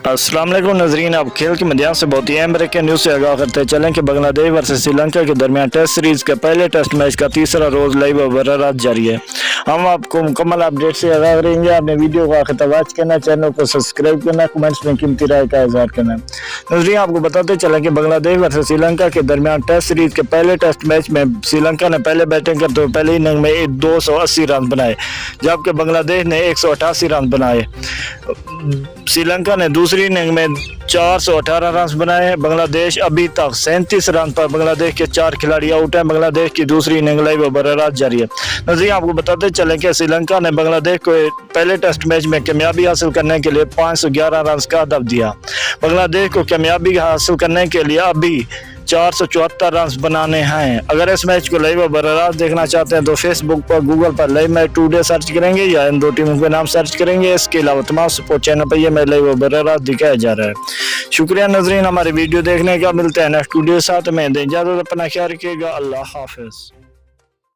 अस्सलाम वालेकुम नाज़रीन, अब खेल के मैदान से बहुत ही अहम ब्रेकिंग न्यूज़ से आगाह करते चलें कि बांग्लादेश वर्सेस श्रीलंका के दरमियान टेस्ट सीरीज़ के पहले टेस्ट मैच का तीसरा रोज़ लाइव व जारी है। हम आपको मुकम्मल अपडेट से आगाह करेंगे। आपने वीडियो को आखिर तक वॉच करना, चैनल को सब्सक्राइब करना, कमेंट्स में कीमती राय का इज़हार करना। नाज़रीन, आपको बताते चलें कि बांग्लादेश वर्सेस श्रीलंका के दरमियान टेस्ट सीरीज़ के पहले टेस्ट मैच में श्रीलंका ने पहले बैटिंग करते हुए पहले इनिंग में 280 रन बनाए, जबकि बांग्लादेश ने 188 रन बनाए। श्रीलंका ने दूसरी इनिंग में 418 रन बनाए। बांग्लादेश अभी तक 37 रन पर बांग्लादेश के 4 खिलाड़ी आउट हैं। बांग्लादेश की दूसरी इनिंग लाइव व जारी है। नज़ीर, आपको बताते चलें कि श्रीलंका ने बांग्लादेश को पहले टेस्ट मैच में कामयाबी हासिल करने के लिए 511 रन का हदफ दिया। बांग्लादेश को कामयाबी हासिल करने के लिए अभी 474 रन बनाने हैं। अगर इस मैच को लाइव व देखना चाहते हैं तो फेसबुक पर, गूगल पर लाइव मैच टुडे सर्च करेंगे या इन दो टीमों के नाम सर्च करेंगे। इसके अलावा तमाम स्पोर्ट चैनल पर यह मैच लाइव व दिखाया जा रहा है। शुक्रिया नाज़रीन, हमारी वीडियो देखने का। मिलते हैं नेक्स्ट वीडियो के साथ में। इजाज़त, अपना ख्याल रखिएगा। अल्लाह हाफिज़।